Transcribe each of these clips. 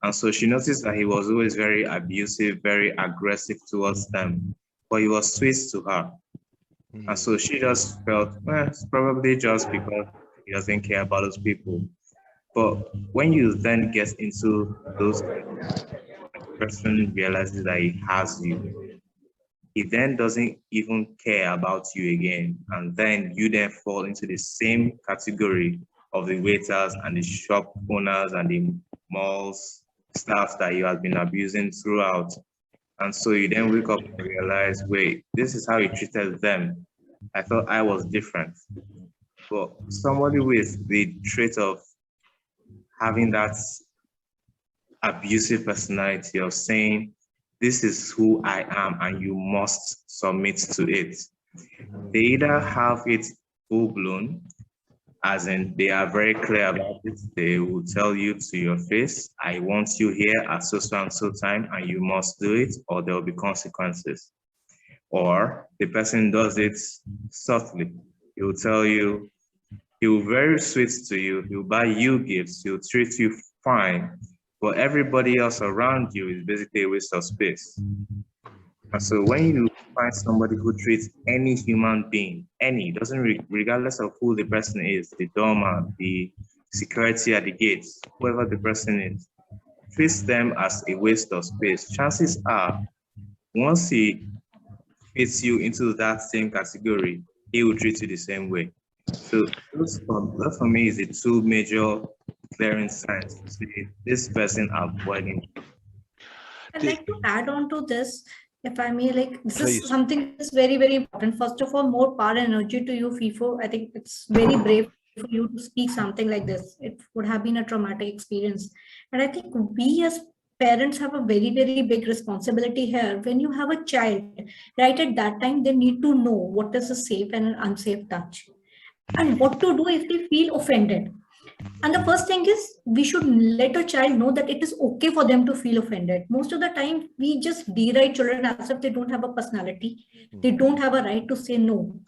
And so she noticed that he was always very abusive, very aggressive towards them, but he was sweet to her. And so she just felt, well, it's probably just because he doesn't care about those people. But when you then get into those, the person realizes that he has you, he then doesn't even care about you again. And then you then fall into the same category of the waiters and the shop owners and the malls staff that you have been abusing throughout. And so you then wake up and realize, wait, this is how you treated them. I thought I was different. But somebody with the trait of having that abusive personality of saying, this is who I am and you must submit to it. They either have it full blown, as in they are very clear about it. They will tell you to your face, I want you here at so and so time and you must do it, or there will be consequences. Or the person does it softly. He will tell you, he will be very sweet to you, he will buy you gifts, he will treat you fine, but everybody else around you is basically a waste of space. And so when you find somebody who treats any human being, regardless of who the person is, the doorman, the security at the gates, whoever the person is, treats them as a waste of space, chances are, once he fits you into that same category, he will treat you the same way. So that for me is the two major clearing signs to see this person avoiding. I'd like to add on to this, if I may, like this is something that's very, very important. First of all, more power and energy to you, FIFO. I think it's very brave for you to speak something like this. It would have been a traumatic experience. And I think we as parents have a very, very big responsibility here. When you have a child, right at that time, they need to know what is a safe and an unsafe touch and what to do if they feel offended. And the first thing is we should let a child know that it is okay for them to feel offended. Most of the time, we just deride children as if they don't have a personality. They don't have a right to say no.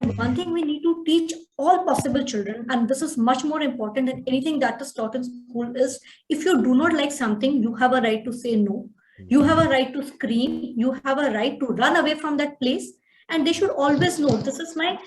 And one thing we need to teach all possible children, and this is much more important than anything that is taught in school, is if you do not like something, you have a right to say no. You have a right to scream. You have a right to run away from that place. And they should always know this is my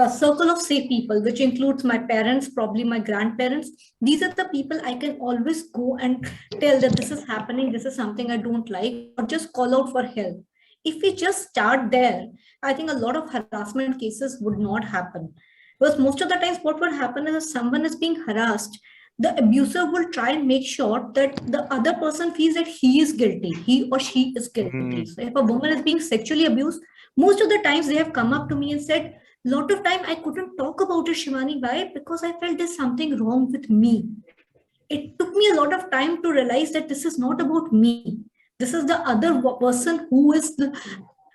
circle of safe people, which includes my parents, probably my grandparents. These are the people I can always go and tell that this is happening, this is something I don't like, or just call out for help. If we just start there, I think a lot of harassment cases would not happen. Because most of the times what would happen is if someone is being harassed, the abuser will try and make sure that the other person feels that he is guilty, he or she is guilty. So if a woman is being sexually abused, most of the times they have come up to me and said, lot of time I couldn't talk about it, Shivani. Why? Because I felt there's something wrong with me. It took me a lot of time to realize that this is not about me. This is the other person who is the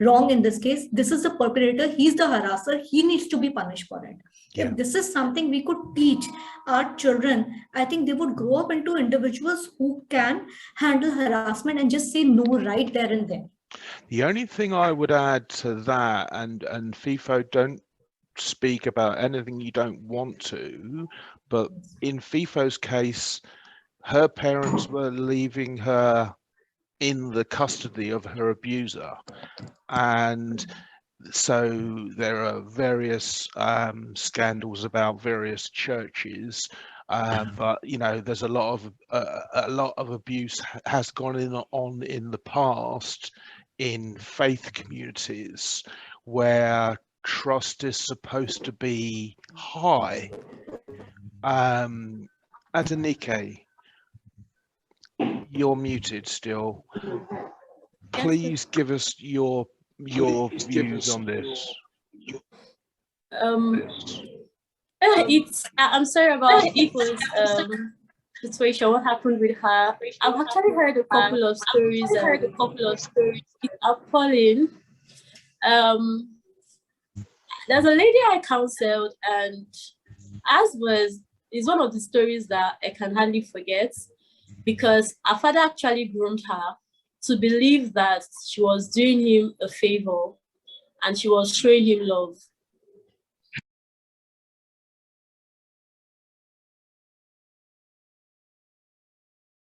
wrong in this case. This is the perpetrator. He's the harasser. He needs to be punished for it. Yeah. If this is something we could teach our children, I think they would grow up into individuals who can handle harassment and just say no right there and then. The only thing I would add to that, and FIFO, don't speak about anything you don't want to, but in FIFO's case, her parents were leaving her in the custody of her abuser, and so there are various scandals about various churches, but you know, there's a lot of abuse has gone on in the past in faith communities where trust is supposed to be high. Adenike, you're muted still. Please give us your views on this. I'm sorry about people's situation, what happened with her. I've actually heard a couple of stories. It's appalling. There's a lady I counseled, and is one of the stories that I can hardly forget, because her father actually groomed her to believe that she was doing him a favor and she was showing him love.